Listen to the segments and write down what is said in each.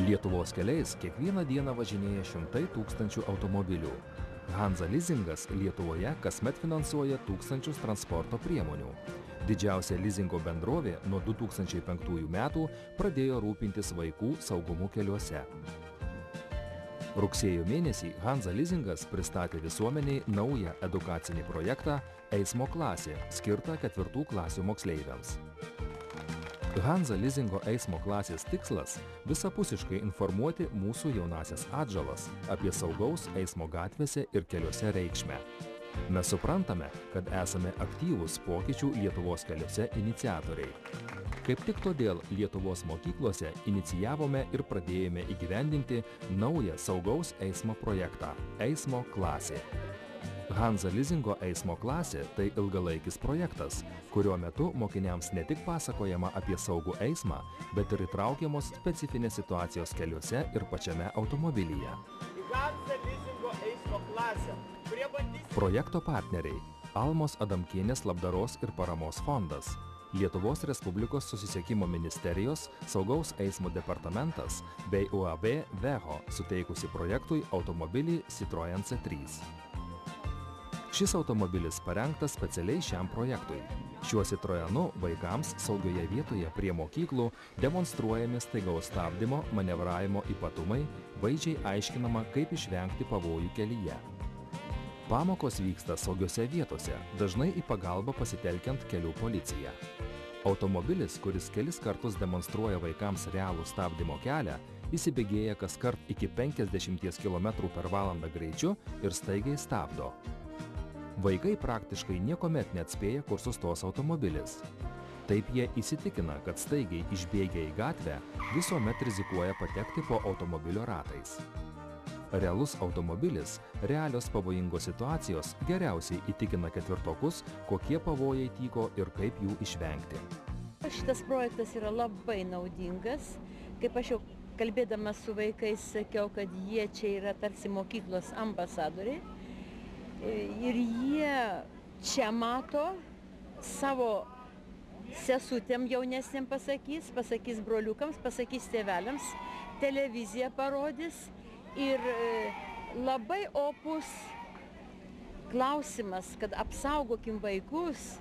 Lietuvos keliais kiekvieną dieną važinėja šimtai tūkstančių automobilių. Hansa Lizingas Lietuvoje kasmet finansuoja tūkstančius transporto priemonių. Didžiausia lizingo bendrovė nuo 2005 metų pradėjo rūpintis vaikų saugumu keliuose. Rugsėjo mėnesį Hansa Lizingas pristatė visuomeniai naują edukacinį projektą Eismo klasė, skirtą 4 klasių moksleiviams. Hansa Lizingo eismo klasės tikslas – visapusiškai informuoti mūsų jaunąsias atžalas apie saugaus eismo gatvėse ir keliuose reikšmę. Mes suprantame, kad esame aktyvūs pokyčių Lietuvos keliuose iniciatoriai. Kaip tik todėl Lietuvos mokyklose inicijavome ir pradėjome įgyvendinti naują saugaus eismo projektą – Eismo klasė. Hansa Lizingo eismo klasė – tai ilgalaikis projektas, kurio metu mokiniams ne tik pasakojama apie saugų eismą, bet ir įtraukiamos specifinės situacijos keliuose ir pačiame automobilyje. Projekto partneriai – Almos Adamkienės labdaros ir paramos fondas, Lietuvos Respublikos susisiekimo ministerijos saugaus eismo departamentas bei UAB Veho suteikusi projektui automobilį Citroen C3. Šis automobilis parengtas specialiai šiam projektui. Šiuo Citroenu vaikams saugioje vietoje prie mokyklų demonstruojami staigaus stabdymo, manevravimo ypatumai, vaizdžiai aiškinama, kaip išvengti pavojų kelyje. Pamokos vyksta saugiose vietose, dažnai į pagalbą pasitelkiant kelių policiją. Automobilis, kuris kelis kartus demonstruoja vaikams realų stabdymo kelią, įsibėgėja kaskart iki 50 km/h greičiu ir staigiai stabdo. Vaikai praktiškai niekuomet neatspėja, kur sustos automobilis. Taip jie įsitikina, kad staigiai išbėgę į gatvę visuomet rizikuoja patekti po automobilio ratais. Realus automobilis, realios pavojingos situacijos geriausiai įtikina ketvirtokus, kokie pavojai tyko ir kaip jų išvengti. Šitas projektas yra labai naudingas. Kaip aš jau kalbėdamas su vaikais sakiau, kad jie čia yra tarsi mokyklos ambasadoriai. Ir jie čia mato savo sesutėm jaunesnėm pasakys broliukams, pasakys tėveliams, televiziją parodys. Ir labai opus klausimas, kad apsaugokim vaikus,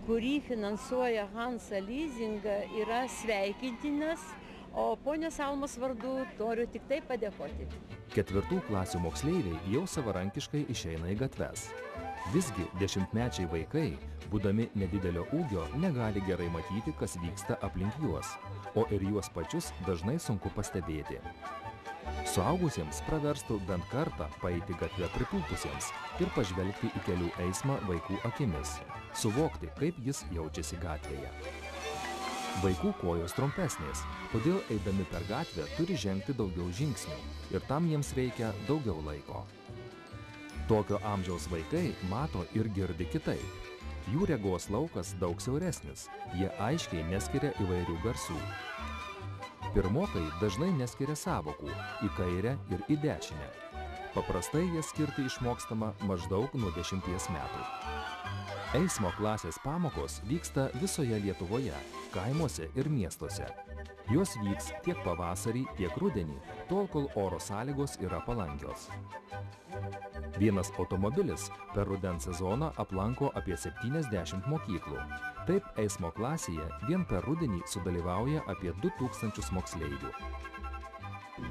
kurį finansuoja Hansa Lizinga, yra sveikintinas, o ponios Almos vardu noriu tik tai padėkoti. 4 klasių moksleiviai jau savarankiškai išeina į gatves. Visgi 10-mečiai vaikai, būdami nedidelio ūgio, negali gerai matyti, kas vyksta aplink juos, o ir juos pačius dažnai sunku pastebėti. Suaugusiems praverstų bent kartą paeiti gatvę pritūpusiems ir pažvelgti į kelių eismą vaikų akimis, suvokti, kaip jis jaučiasi gatvėje. Vaikų kojos trumpesnės, todėl eidami per gatvę turi žengti daugiau žingsnių ir tam jiems reikia daugiau laiko. Tokio amžiaus vaikai mato ir girdi kitaip. Jų regos laukas daug siauresnis, jie aiškiai neskiria įvairių garsų. Pirmokai dažnai neskiria sąvokų į kairę ir į dešinę. Paprastai jie skirti išmokstama maždaug nuo 10 metų. Eismo klasės pamokos vyksta visoje Lietuvoje, kaimuose ir miestuose. Jos vyks tiek pavasarį, tiek rudenį, tol kol oro sąlygos yra palankios. Vienas automobilis per rudens sezoną aplanko apie 70 mokyklų. Taip eismo klasėje vien per rudenį sudalyvauja apie 2000 moksleivių.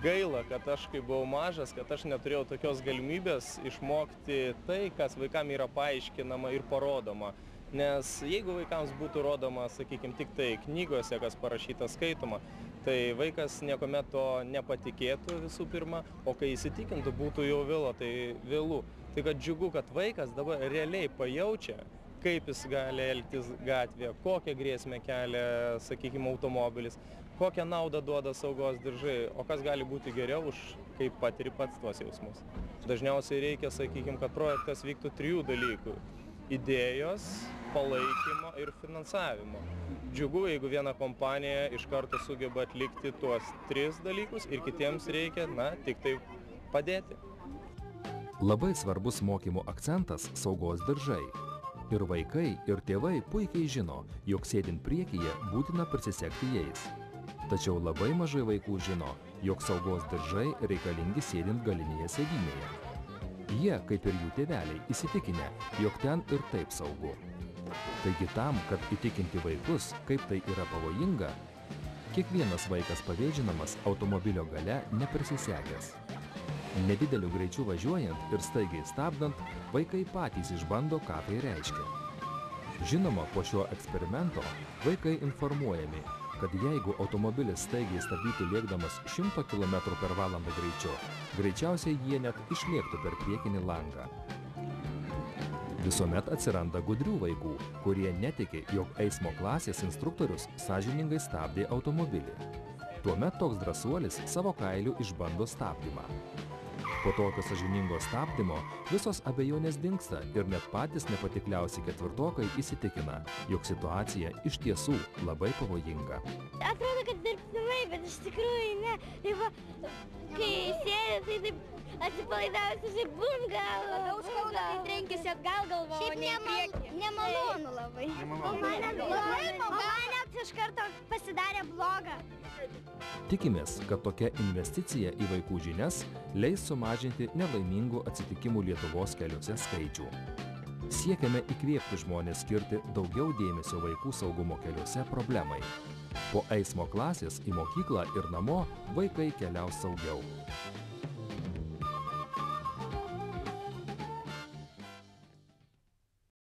Gaila, kad aš, kai buvau mažas, kad aš neturėjau tokios galimybės išmokti tai, kas vaikams yra paaiškinama ir parodoma. Nes jeigu vaikams būtų rodoma, sakykime, tik tai knygose, kas parašyta skaitoma, tai vaikas niekuomet to nepatikėtų visų pirma, o kai įsitikintų, būtų jau vėlu. Tai kad džiugu, kad vaikas dabar realiai pajaučia, kaip jis gali elgtis gatvėje, kokią grėsmę kelia, sakykime, automobilis, kokią naudą duoda saugos diržai, o kas gali būti geriau už kaip patiri pats tuos jausmus. Dažniausiai reikia, sakykime, kad projektas vyktų 3 dalykų – idėjos, palaikymo ir finansavimo. Džiugu, jeigu viena kompanija iš karto sugeba atlikti tuos 3 dalykus ir kitiems reikia, tik tai padėti. Labai svarbus mokymo akcentas – saugos diržai. Ir vaikai, ir tėvai puikiai žino, jog sėdint priekyje būtina prisisegti jais. Tačiau labai mažai vaikų žino, jog saugos diržai reikalingi sėdint galinėje sėdynėje. Jie, kaip ir jų tėveliai, įsitikinę, jog ten ir taip saugu. Taigi tam, kad įtikinti vaikus, kaip tai yra pavojinga, kiekvienas vaikas pavėdžinamas automobilio gale neprisisegęs. Nedideliu greičiu važiuojant ir staigiai stabdant, vaikai patys išbando, ką tai reiškia. Žinoma, po šio eksperimento vaikai informuojami, kad jeigu automobilis staigiai stabdytų lėkdamas 100 km/h greičiu, greičiausiai jie net išlėktų per priekinį langą. Visuomet atsiranda gudrių vaikų, kurie netiki, jog eismo klasės instruktorius sąžiningai stabdė automobilį. Tuomet toks drąsuolis savo kailiu išbando stabdymą. Po tokio sąžiningo stabdymo visos abejonės dingsta ir net patys nepatikliausi ketvirtokai įsitikina, jog situacija iš tiesų labai pavojinga. Atrodo, kad dirbtinai, bet iš tikrųjų ne. Tai va, kai sėdė, tai taip atsipalaidavęs, tai bum gal. Labiau skauda, kai trenkėsi atgal galvo, o ne į priekį. Nemalonu labai. O man net iš karto pasidarė bloga. Tikimės, kad tokia investicija į vaikų žinias leis sumažinti nelaimingų atsitikimų Lietuvos keliuose skaičių. Siekiame įkvėpti žmonės skirti daugiau dėmesio vaikų saugumo keliuose problemai. Po eismo klasės į mokyklą ir namo vaikai keliaus saugiau.